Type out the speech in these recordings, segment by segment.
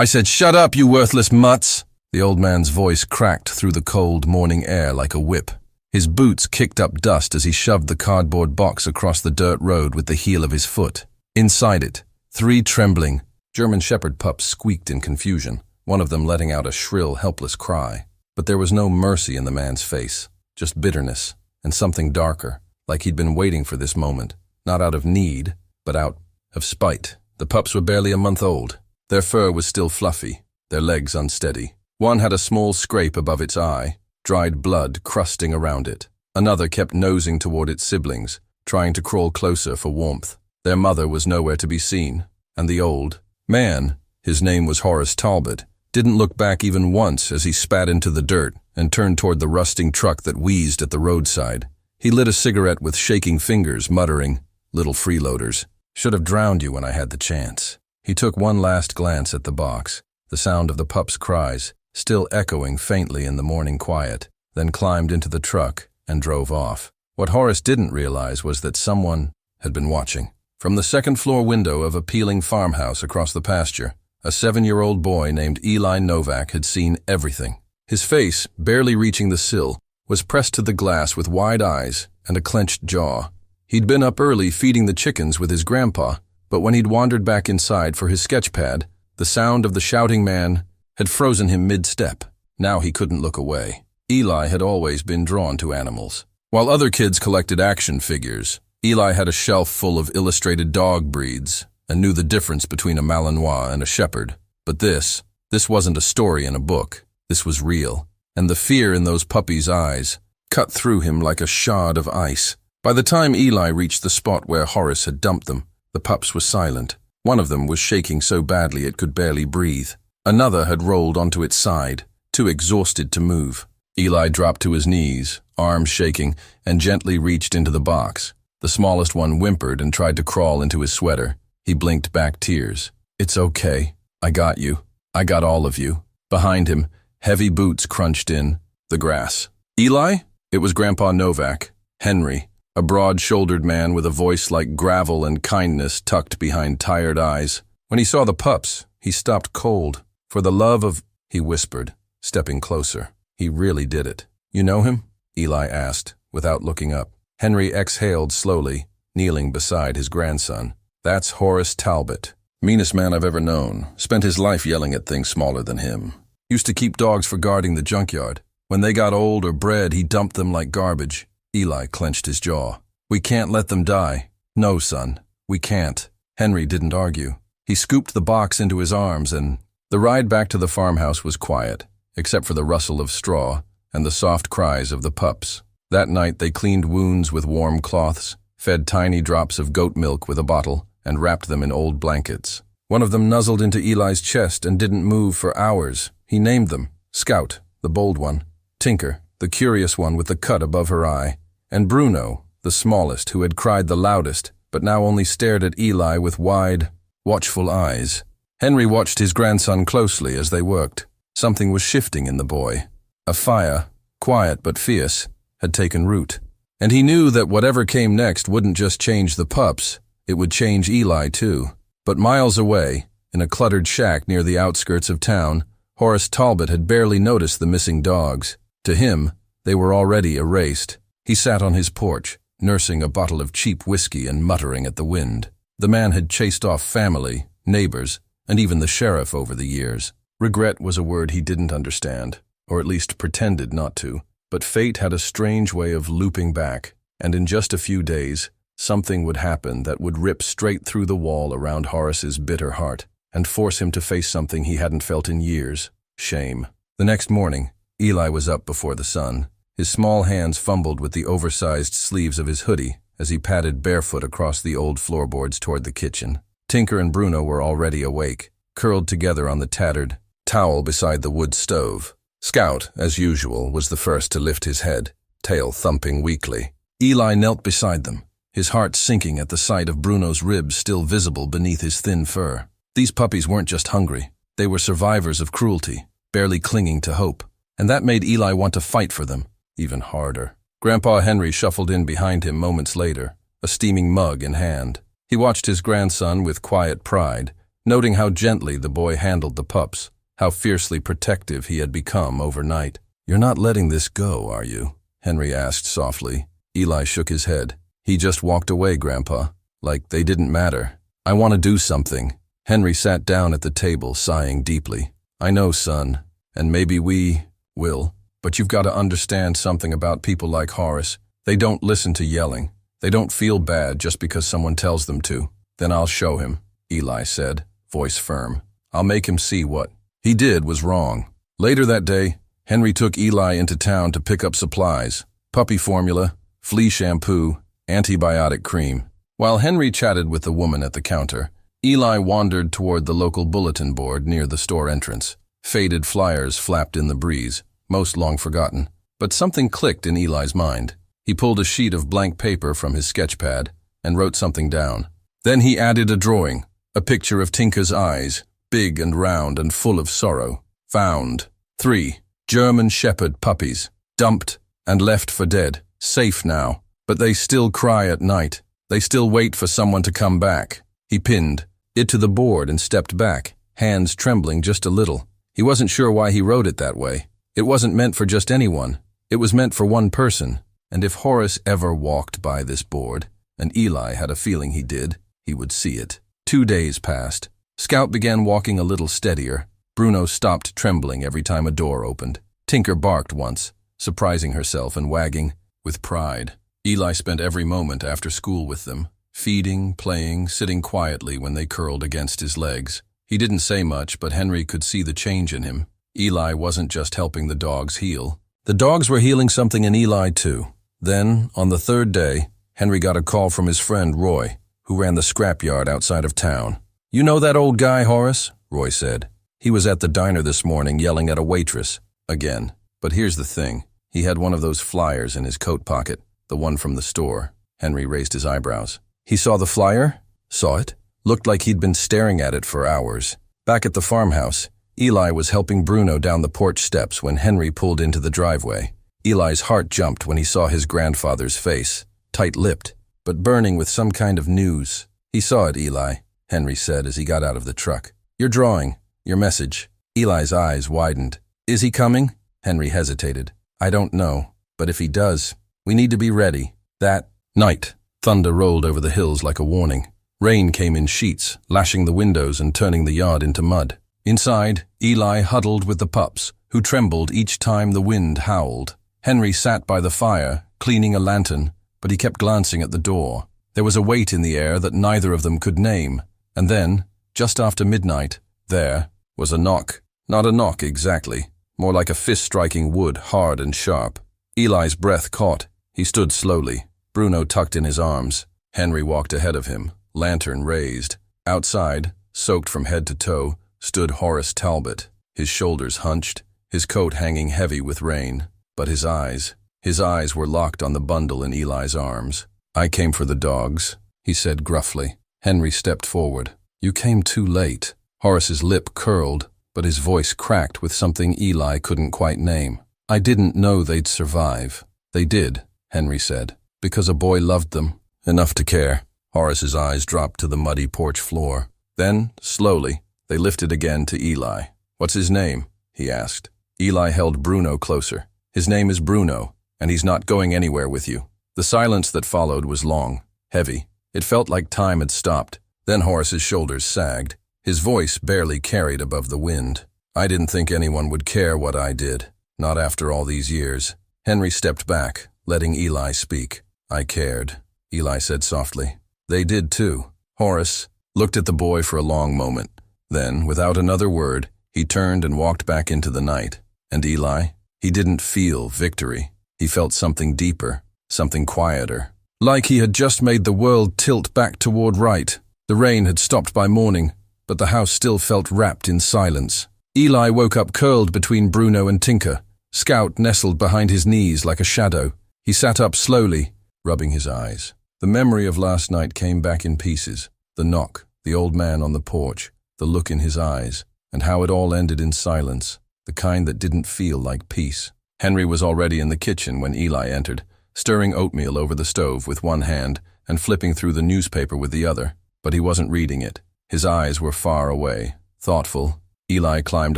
I said, "Shut up, you worthless mutts!" The old man's voice cracked through the cold morning air like a whip. His boots kicked up dust as he shoved the cardboard box across the dirt road with the heel of his foot. Inside it, 3 trembling German Shepherd pups squeaked in confusion, one of them letting out a shrill, helpless cry. But there was no mercy in the man's face, just bitterness and something darker, like he'd been waiting for this moment, not out of need, but out of spite. The pups were barely a month old. Their fur was still fluffy, their legs unsteady. One had a small scrape above its eye, dried blood crusting around it. Another kept nosing toward its siblings, trying to crawl closer for warmth. Their mother was nowhere to be seen, and the old man, his name was Horace Talbot, didn't look back even once as he spat into the dirt and turned toward the rusting truck that wheezed at the roadside. He lit a cigarette with shaking fingers, muttering, "Little freeloaders. Should have drowned you when I had the chance." He took one last glance at the box, the sound of the pups' cries still echoing faintly in the morning quiet, then climbed into the truck and drove off. What Horace didn't realize was that someone had been watching. From the second-floor window of a peeling farmhouse across the pasture, a 7-year-old boy named Eli Novak had seen everything. His face, barely reaching the sill, was pressed to the glass with wide eyes and a clenched jaw. He'd been up early feeding the chickens with his grandpa, but when he'd wandered back inside for his sketch pad, the sound of the shouting man had frozen him mid-step. Now he couldn't look away. Eli had always been drawn to animals. While other kids collected action figures, Eli had a shelf full of illustrated dog breeds and knew the difference between a Malinois and a Shepherd. But this wasn't a story in a book. This was real, and the fear in those puppies' eyes cut through him like a shard of ice. By the time Eli reached the spot where Horace had dumped them, the pups were silent. One of them was shaking so badly it could barely breathe. Another had rolled onto its side, too exhausted to move. Eli dropped to his knees, arms shaking, and gently reached into the box. The smallest one whimpered and tried to crawl into his sweater. He blinked back tears. "It's okay. I got you. I got all of you." Behind him, heavy boots crunched in the grass. "Eli?" It was Grandpa Novak, Henry, a broad-shouldered man with a voice like gravel and kindness tucked behind tired eyes. When he saw the pups, he stopped cold. "For the love of," he whispered, stepping closer. "He really did it." "You know him?" Eli asked, without looking up. Henry exhaled slowly, kneeling beside his grandson. "That's Horace Talbot. Meanest man I've ever known. Spent his life yelling at things smaller than him. Used to keep dogs for guarding the junkyard. When they got old or bred, he dumped them like garbage." Eli clenched his jaw. "We can't let them die." "No, son, we can't." Henry didn't argue. He scooped the box into his arms and the ride back to the farmhouse was quiet, except for the rustle of straw and the soft cries of the pups. That night they cleaned wounds with warm cloths, fed tiny drops of goat milk with a bottle, and wrapped them in old blankets. One of them nuzzled into Eli's chest and didn't move for hours. He named them: Scout, the bold one; Tinker, the curious one with the cut above her eye; and Bruno, the smallest, who had cried the loudest, but now only stared at Eli with wide, watchful eyes. Henry watched his grandson closely as they worked. Something was shifting in the boy. A fire, quiet but fierce, had taken root. And he knew that whatever came next wouldn't just change the pups, it would change Eli too. But miles away, in a cluttered shack near the outskirts of town, Horace Talbot had barely noticed the missing dogs. To him, they were already erased. He sat on his porch, nursing a bottle of cheap whiskey and muttering at the wind. The man had chased off family, neighbors, and even the sheriff over the years. Regret was a word he didn't understand, or at least pretended not to. But fate had a strange way of looping back, and in just a few days, something would happen that would rip straight through the wall around Horace's bitter heart and force him to face something he hadn't felt in years: shame. The next morning, Eli was up before the sun. His small hands fumbled with the oversized sleeves of his hoodie as he padded barefoot across the old floorboards toward the kitchen. Tinker and Bruno were already awake, curled together on the tattered towel beside the wood stove. Scout, as usual, was the first to lift his head, tail thumping weakly. Eli knelt beside them, his heart sinking at the sight of Bruno's ribs still visible beneath his thin fur. These puppies weren't just hungry. They were survivors of cruelty, barely clinging to hope. And that made Eli want to fight for them, even harder. Grandpa Henry shuffled in behind him moments later, a steaming mug in hand. He watched his grandson with quiet pride, noting how gently the boy handled the pups, how fiercely protective he had become overnight. "You're not letting this go, are you?" Henry asked softly. Eli shook his head. "He just walked away, Grandpa, like they didn't matter. I want to do something." Henry sat down at the table, sighing deeply. "I know, son, and maybe we will, but you've got to understand something about people like Horace. They don't listen to yelling. They don't feel bad just because someone tells them to." "Then I'll show him," Eli said, voice firm. "I'll make him see what he did was wrong." Later that day, Henry took Eli into town to pick up supplies: puppy formula, flea shampoo, antibiotic cream. While Henry chatted with the woman at the counter, Eli wandered toward the local bulletin board near the store entrance. Faded flyers flapped in the breeze, most long forgotten. But something clicked in Eli's mind. He pulled a sheet of blank paper from his sketch pad and wrote something down. Then he added a drawing, a picture of Tinker's eyes, big and round and full of sorrow. Found 3 German Shepherd puppies, dumped and left for dead, safe now, but they still cry at night. They still wait for someone to come back. He pinned it to the board and stepped back, hands trembling just a little. He wasn't sure why he wrote it that way. It wasn't meant for just anyone. It was meant for one person. And if Horace ever walked by this board, and Eli had a feeling he did, he would see it. 2 days passed. Scout began walking a little steadier. Bruno stopped trembling every time a door opened. Tinker barked once, surprising herself and wagging with pride. Eli spent every moment after school with them, feeding, playing, sitting quietly when they curled against his legs. He didn't say much, but Henry could see the change in him. Eli wasn't just helping the dogs heal. The dogs were healing something in Eli too. Then, on the 3rd day, Henry got a call from his friend Roy, who ran the scrapyard outside of town. "You know that old guy, Horace?" Roy said. "He was at the diner this morning yelling at a waitress. Again. But here's the thing. He had one of those flyers in his coat pocket, the one from the store." Henry raised his eyebrows. "He saw the flyer? Saw it? Looked like he'd been staring at it for hours." Back at the farmhouse, Eli was helping Bruno down the porch steps when Henry pulled into the driveway. Eli's heart jumped when he saw his grandfather's face, tight-lipped, but burning with some kind of news. "He saw it, Eli," Henry said as he got out of the truck. "Your drawing, your message." Eli's eyes widened. "Is he coming?" Henry hesitated. "I don't know, but if he does, we need to be ready." That night, thunder rolled over the hills like a warning. Rain came in sheets, lashing the windows and turning the yard into mud. Inside, Eli huddled with the pups, who trembled each time the wind howled. Henry sat by the fire, cleaning a lantern, but he kept glancing at the door. There was a weight in the air that neither of them could name. And then, just after midnight, there was a knock. Not a knock exactly, more like a fist striking wood, hard and sharp. Eli's breath caught. He stood slowly, Bruno tucked in his arms. Henry walked ahead of him, lantern raised. Outside, soaked from head to toe, stood Horace Talbot, his shoulders hunched, his coat hanging heavy with rain. But his eyes were locked on the bundle in Eli's arms. "I came for the dogs," he said gruffly. Henry stepped forward. "You came too late." Horace's lip curled, but his voice cracked with something Eli couldn't quite name. "I didn't know they'd survive." "They did," Henry said, "because a boy loved them enough to care." Horace's eyes dropped to the muddy porch floor. Then, slowly, they lifted again to Eli. "What's his name?" he asked. Eli held Bruno closer. "His name is Bruno, and he's not going anywhere with you." The silence that followed was long, heavy. It felt like time had stopped. Then Horace's shoulders sagged. His voice barely carried above the wind. "I didn't think anyone would care what I did, not after all these years." Henry stepped back, letting Eli speak. "I cared," Eli said softly. "They did too." Horace looked at the boy for a long moment. Then, without another word, he turned and walked back into the night. And Eli? He didn't feel victory. He felt something deeper, something quieter. Like he had just made the world tilt back toward right. The rain had stopped by morning, but the house still felt wrapped in silence. Eli woke up curled between Bruno and Tinker. Scout nestled behind his knees like a shadow. He sat up slowly, rubbing his eyes. The memory of last night came back in pieces. The knock, the old man on the porch, the look in his eyes, and how it all ended in silence, the kind that didn't feel like peace. Henry was already in the kitchen when Eli entered, stirring oatmeal over the stove with one hand and flipping through the newspaper with the other, but he wasn't reading it. His eyes were far away, thoughtful. Eli climbed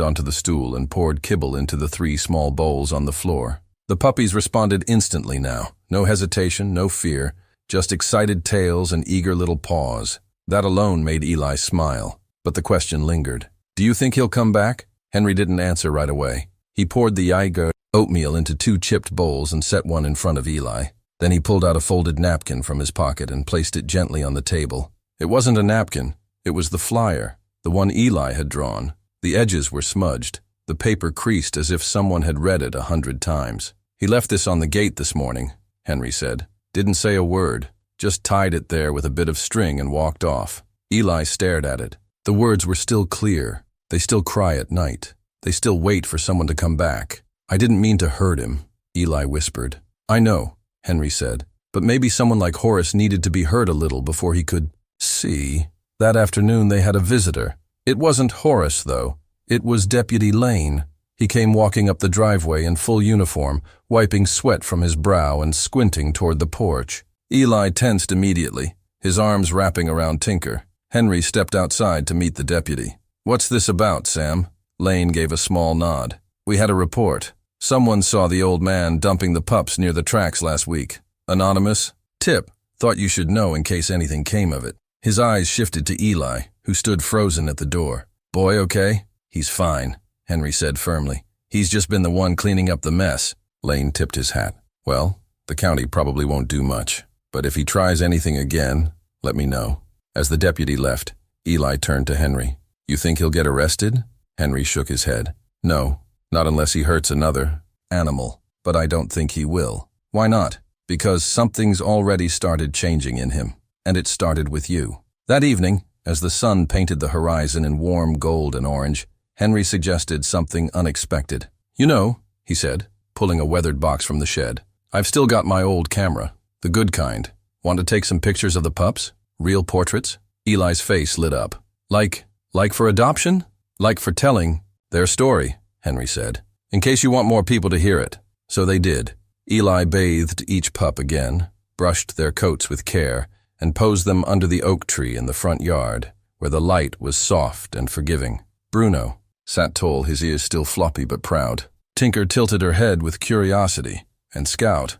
onto the stool and poured kibble into the 3 small bowls on the floor. The puppies responded instantly now. No hesitation, no fear, just excited tails and eager little paws. That alone made Eli smile, but the question lingered. Do you think he'll come back? Henry didn't answer right away. He poured the Jaeger oatmeal into 2 chipped bowls and set one in front of Eli. Then he pulled out a folded napkin from his pocket and placed it gently on the table. It wasn't a napkin. It was the flyer, the one Eli had drawn. The edges were smudged, the paper creased as if someone had read it 100 times. He left this on the gate this morning, Henry said. Didn't say a word, just tied it there with a bit of string and walked off. Eli stared at it. The words were still clear. They still cry at night. They still wait for someone to come back. I didn't mean to hurt him, Eli whispered. I know, Henry said, but maybe someone like Horace needed to be hurt a little before he could see. That afternoon they had a visitor. It wasn't Horace, though. It was Deputy Lane. He came walking up the driveway in full uniform, wiping sweat from his brow and squinting toward the porch. Eli tensed immediately, his arms wrapping around Tinker. Henry stepped outside to meet the deputy. What's this about, Sam? Lane gave a small nod. We had a report. Someone saw the old man dumping the pups near the tracks last week. Anonymous? Tip. Thought you should know in case anything came of it. His eyes shifted to Eli, who stood frozen at the door. Boy okay? He's fine, Henry said firmly. He's just been the one cleaning up the mess. Lane tipped his hat. Well, the county probably won't do much, but if he tries anything again, let me know. As the deputy left, Eli turned to Henry. You think he'll get arrested? Henry shook his head. No, not unless he hurts another animal, but I don't think he will. Why not? Because something's already started changing in him, and it started with you. That evening, as the sun painted the horizon in warm gold and orange, Henry suggested something unexpected. You know, he said, pulling a weathered box from the shed, I've still got my old camera, the good kind. Want to take some pictures of the pups? Real portraits? Eli's face lit up. Like for adoption? Like for telling their story, Henry said, in case you want more people to hear it. So they did. Eli bathed each pup again, brushed their coats with care, and posed them under the oak tree in the front yard, where the light was soft and forgiving. Bruno sat tall, his ears still floppy but proud. Tinker tilted her head with curiosity, and Scout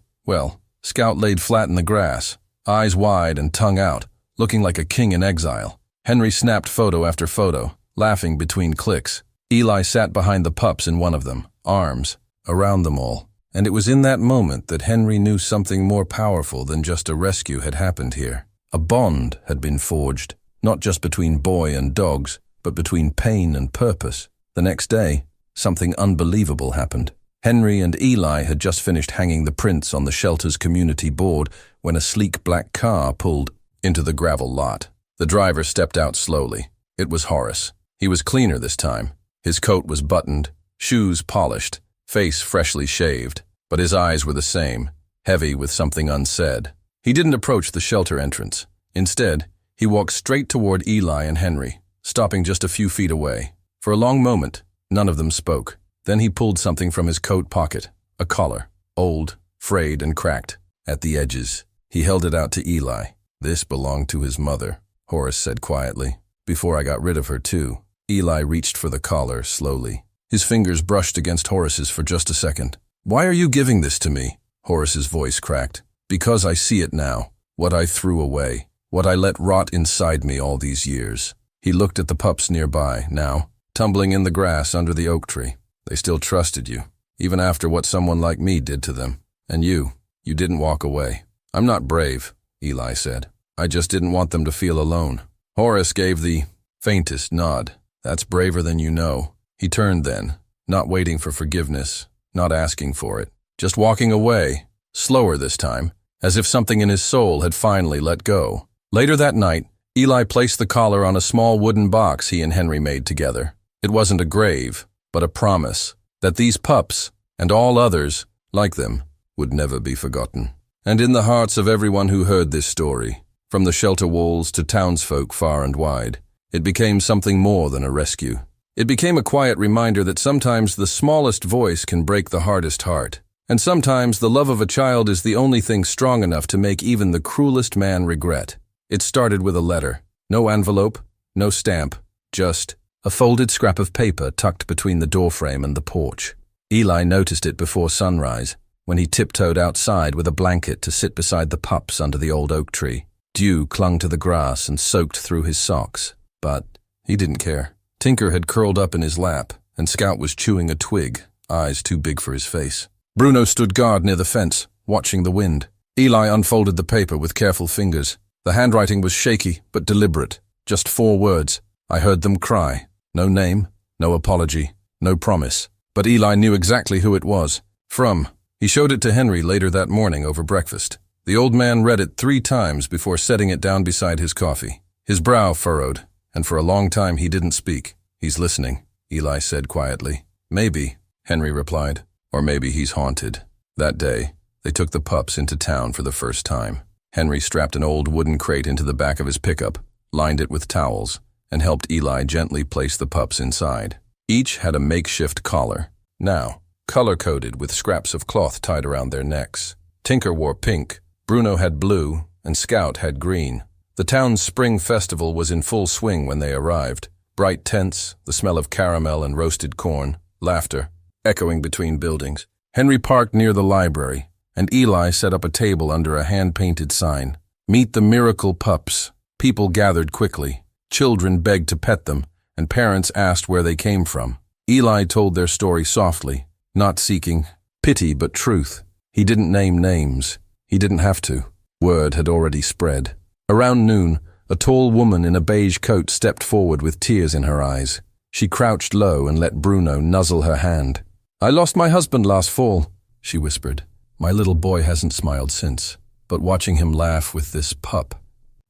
laid flat in the grass, eyes wide and tongue out, looking like a king in exile. Henry snapped photo after photo, laughing between clicks. Eli sat behind the pups in one of them, arms around them all. And it was in that moment that Henry knew something more powerful than just a rescue had happened here. A bond had been forged, not just between boy and dogs, but between pain and purpose. The next day, something unbelievable happened. Henry and Eli had just finished hanging the prints on the shelter's community board when a sleek black car pulled into the gravel lot. The driver stepped out slowly. It was Horace. He was cleaner this time. His coat was buttoned, shoes polished, face freshly shaved, but his eyes were the same, heavy with something unsaid. He didn't approach the shelter entrance. Instead, he walked straight toward Eli and Henry, stopping just a few feet away. For a long moment, none of them spoke. Then he pulled something from his coat pocket, a collar, old, frayed and cracked at the edges. He held it out to Eli. This belonged to his mother, Horace said quietly. Before I got rid of her too. Eli reached for the collar slowly. His fingers brushed against Horace's for just a second. Why are you giving this to me? Horace's voice cracked. Because I see it now. What I threw away. What I let rot inside me all these years. He looked at the pups nearby, now, tumbling in the grass under the oak tree. They still trusted you, even after what someone like me did to them. And you didn't walk away. I'm not brave, Eli said. I just didn't want them to feel alone. Horace gave the faintest nod. That's braver than you know. He turned then, not waiting for forgiveness, not asking for it, just walking away, slower this time, as if something in his soul had finally let go. Later that night, Eli placed the collar on a small wooden box he and Henry made together. It wasn't a grave, but a promise that these pups, and all others like them, would never be forgotten. And in the hearts of everyone who heard this story, from the shelter walls to townsfolk far and wide, it became something more than a rescue. It became a quiet reminder that sometimes the smallest voice can break the hardest heart, and sometimes the love of a child is the only thing strong enough to make even the cruelest man regret. It started with a letter. No envelope, No stamp, just a folded scrap of paper tucked between the doorframe and the porch. Eli noticed it before sunrise, when he tiptoed outside with a blanket to sit beside the pups under the old oak tree. Dew clung to the grass and soaked through his socks, but he didn't care. Tinker had curled up in his lap, and Scout was chewing a twig, eyes too big for his face. Bruno stood guard near the fence, watching the wind. Eli unfolded the paper with careful fingers. The handwriting was shaky but deliberate. Just 4 words. I heard them cry. No name, no apology, no promise. But Eli knew exactly who it was. From. He showed it to Henry later that morning over breakfast. The old man read it 3 times before setting it down beside his coffee. His brow furrowed, and for a long time he didn't speak. He's listening, Eli said quietly. Maybe, Henry replied, or maybe he's haunted. That day, they took the pups into town for the first time. Henry strapped an old wooden crate into the back of his pickup, lined it with towels, and helped Eli gently place the pups inside. Each had a makeshift collar, now color-coded with scraps of cloth tied around their necks. Tinker wore pink, Bruno had blue, and Scout had green. The town's spring festival was in full swing when they arrived. Bright tents, the smell of caramel and roasted corn, laughter, echoing between buildings. Henry parked near the library, and Eli set up a table under a hand-painted sign. Meet the miracle pups. People gathered quickly. Children begged to pet them, and parents asked where they came from. Eli told their story softly, not seeking pity but truth. He didn't name names. He didn't have to. Word had already spread. Around noon, a tall woman in a beige coat stepped forward with tears in her eyes. She crouched low and let Bruno nuzzle her hand. I lost my husband last fall, she whispered. My little boy hasn't smiled since, but watching him laugh with this pup.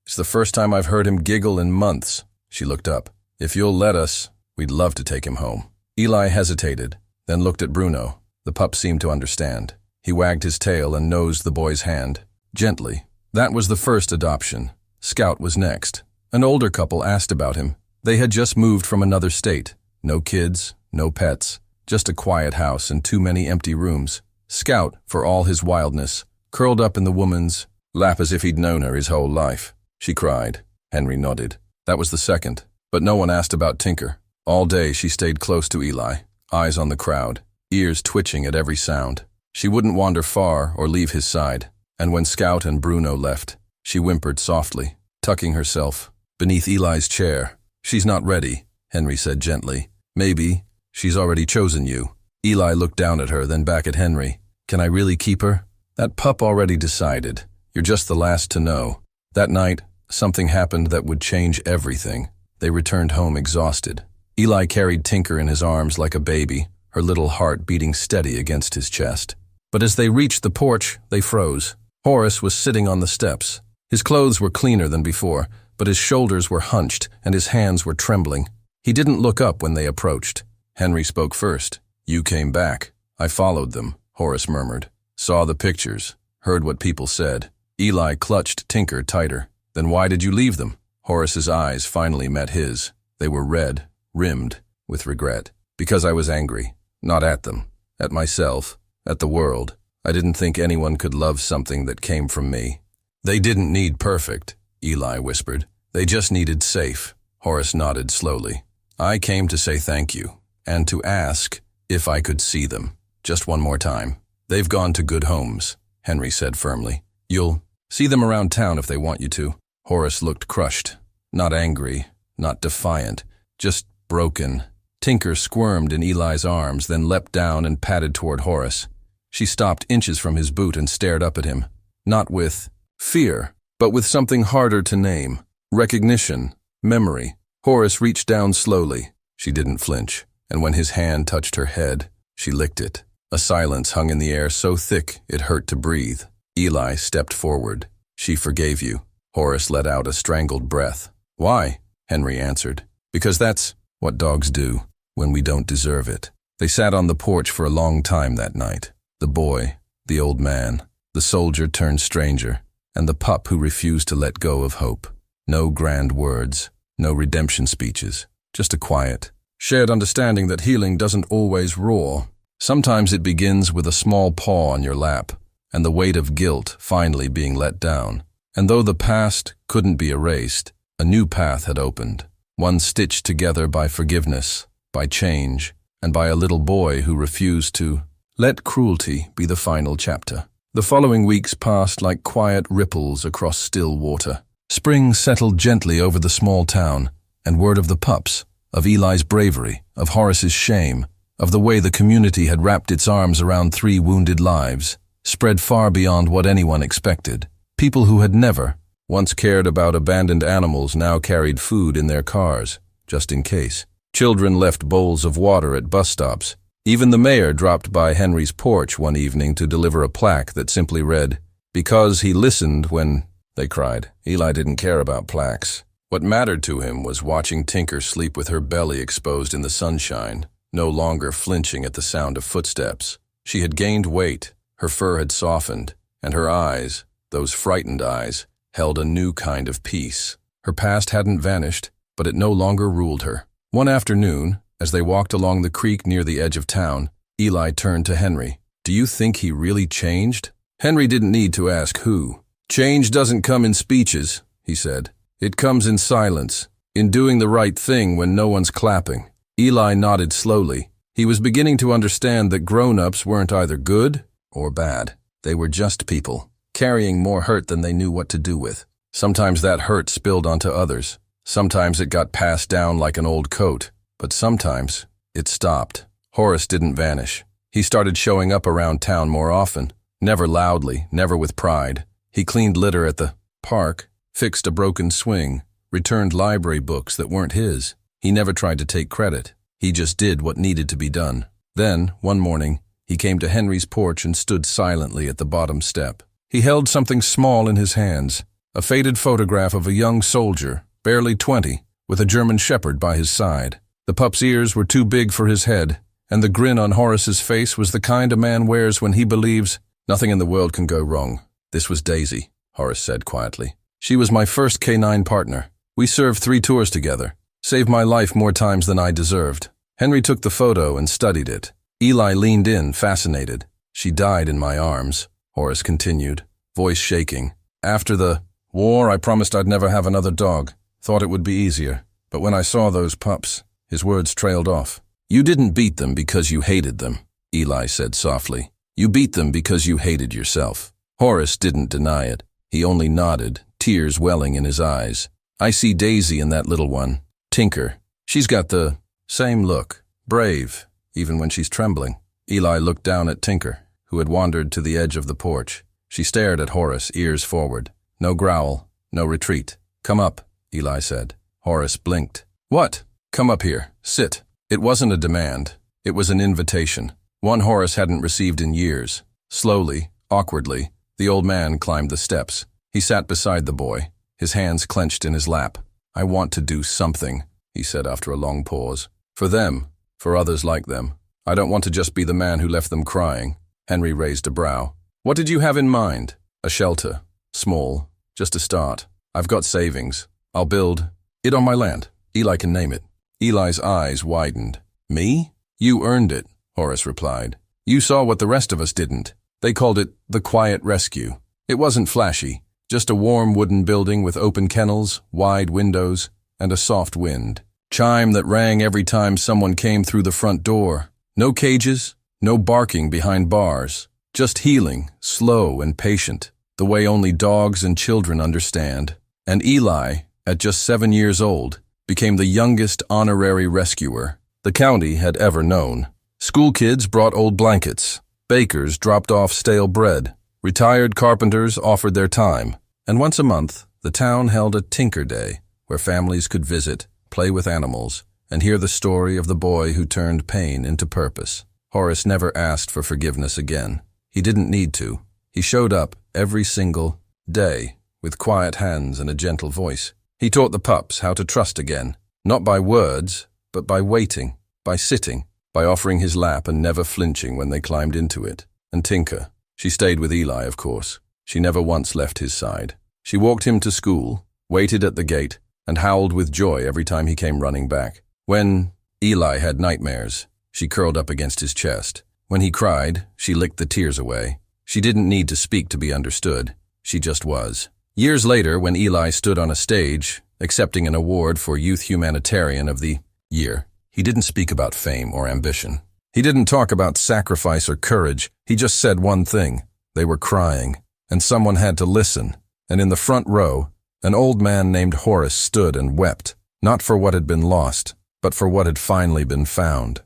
It's the first time I've heard him giggle in months. She looked up. If you'll let us, we'd love to take him home. Eli hesitated, then looked at Bruno. The pup seemed to understand. He wagged his tail and nosed the boy's hand, gently. That was the first adoption. Scout was next. An older couple asked about him. They had just moved from another state. No kids, no pets, just a quiet house and too many empty rooms. Scout, for all his wildness, curled up in the woman's lap as if he'd known her his whole life. She cried. Henry nodded. That was the second. But no one asked about Tinker. All day she stayed close to Eli, eyes on the crowd, ears twitching at every sound. She wouldn't wander far or leave his side. And when Scout and Bruno left, she whimpered softly, tucking herself beneath Eli's chair. She's not ready, Henry said gently. Maybe she's already chosen you. Eli looked down at her, then back at Henry. Can I really keep her? That pup already decided. You're just the last to know. That night, something happened that would change everything. They returned home exhausted. Eli carried Tinker in his arms like a baby, her little heart beating steady against his chest. But as they reached the porch, they froze. Horace was sitting on the steps. His clothes were cleaner than before, but his shoulders were hunched and his hands were trembling. He didn't look up when they approached. Henry spoke first. You came back. I followed them, Horace murmured. Saw the pictures. Heard what people said. Eli clutched Tinker tighter. Then why did you leave them? Horace's eyes finally met his. They were red, rimmed with regret. Because I was angry. Not at them. At myself. At the world. I didn't think anyone could love something that came from me. They didn't need perfect, Eli whispered. They just needed safe. Horace nodded slowly. I came to say thank you, and to ask if I could see them. Just one more time. They've gone to good homes, Henry said firmly. You'll see them around town if they want you to. Horace looked crushed. Not angry, not defiant, just broken. Tinker squirmed in Eli's arms, then leapt down and padded toward Horace. She stopped inches from his boot and stared up at him. Not with fear, but with something harder to name. Recognition, memory. Horace reached down slowly. She didn't flinch, and when his hand touched her head, she licked it. A silence hung in the air so thick it hurt to breathe. Eli stepped forward. She forgave you. Horace let out a strangled breath. Why? Henry answered. Because that's what dogs do when we don't deserve it. They sat on the porch for a long time that night. The boy, the old man, the soldier turned stranger, and the pup who refused to let go of hope. No grand words, no redemption speeches, just a quiet, shared understanding that healing doesn't always roar. Sometimes it begins with a small paw on your lap, and the weight of guilt finally being let down. And though the past couldn't be erased, a new path had opened. one stitched together by forgiveness, by change, and by a little boy who refused to let cruelty be the final chapter. The following weeks passed like quiet ripples across still water. Spring settled gently over the small town, and word of the pups, of Eli's bravery, of Horace's shame, of the way the community had wrapped its arms around 3 wounded lives, spread far beyond what anyone expected. People who had never once cared about abandoned animals now carried food in their cars, just in case. Children left bowls of water at bus stops. Even the mayor dropped by Henry's porch one evening to deliver a plaque that simply read, "Because he listened when," they cried. Eli didn't care about plaques. What mattered to him was watching Tinker sleep with her belly exposed in the sunshine, no longer flinching at the sound of footsteps. She had gained weight, her fur had softened, and her eyes, those frightened eyes, held a new kind of peace. Her past hadn't vanished, but it no longer ruled her. One afternoon, as they walked along the creek near the edge of town, Eli turned to Henry. "Do you think he really changed?" Henry didn't need to ask who. "Change doesn't come in speeches," he said. "It comes in silence, in doing the right thing when no one's clapping." Eli nodded slowly. He was beginning to understand that grown-ups weren't either good or bad. They were just people, carrying more hurt than they knew what to do with. Sometimes that hurt spilled onto others. Sometimes it got passed down like an old coat. But sometimes it stopped. Horace didn't vanish. He started showing up around town more often, never loudly, never with pride. He cleaned litter at the park, fixed a broken swing, returned library books that weren't his. He never tried to take credit. He just did what needed to be done. Then, one morning, he came to Henry's porch and stood silently at the bottom step. He held something small in his hands, a faded photograph of a young soldier, barely 20, with a German shepherd by his side. The pup's ears were too big for his head, and the grin on Horace's face was the kind a man wears when he believes nothing in the world can go wrong. "This was Daisy," Horace said quietly. "She was my first K9 partner. We served 3 tours together. Saved my life more times than I deserved." Henry took the photo and studied it. Eli leaned in, fascinated. "She died in my arms," Horace continued, voice shaking. "After the war, I promised I'd never have another dog. Thought it would be easier. But when I saw those pups..." His words trailed off. "You didn't beat them because you hated them," Eli said softly. "You beat them because you hated yourself." Horace didn't deny it. He only nodded, tears welling in his eyes. "I see Daisy in that little one. Tinker. She's got the same look. Brave, even when she's trembling." Eli looked down at Tinker, who had wandered to the edge of the porch. She stared at Horace, ears forward. No growl, no retreat. "Come up," Eli said. Horace blinked. "What?" "Come up here. Sit." It wasn't a demand. It was an invitation. One Horace hadn't received in years. Slowly, awkwardly, the old man climbed the steps. He sat beside the boy, his hands clenched in his lap. "I want to do something," he said after a long pause. "For them, for others like them. I don't want to just be the man who left them crying." Henry raised a brow. "What did you have in mind?" "A shelter. Small. Just a start. I've got savings. I'll build it on my land. Eli can name it." Eli's eyes widened. "Me? You earned it," Horace replied. "You saw what the rest of us didn't. They called it the Quiet Rescue. It wasn't flashy, just a warm wooden building with open kennels, wide windows, and a soft wind. Chime that rang every time someone came through the front door. No cages, no barking behind bars. Just healing, slow and patient, the way only dogs and children understand." And Eli, at just 7 years old, became the youngest honorary rescuer the county had ever known. School kids brought old blankets. Bakers dropped off stale bread. Retired carpenters offered their time. And once a month, the town held a Tinker Day, where families could visit, play with animals, and hear the story of the boy who turned pain into purpose. Horace never asked for forgiveness again. He didn't need to. He showed up every single day with quiet hands and a gentle voice. He taught the pups how to trust again, not by words, but by waiting, by sitting, by offering his lap and never flinching when they climbed into it. And Tinker, she stayed with Eli, of course. She never once left his side. She walked him to school, waited at the gate, and howled with joy every time he came running back. When Eli had nightmares, she curled up against his chest. When he cried, she licked the tears away. She didn't need to speak to be understood. She just was. Years later, when Eli stood on a stage, accepting an award for Youth Humanitarian of the Year, he didn't speak about fame or ambition. He didn't talk about sacrifice or courage. He just said one thing. They were crying, and someone had to listen. And in the front row, an old man named Horace stood and wept, not for what had been lost, but for what had finally been found.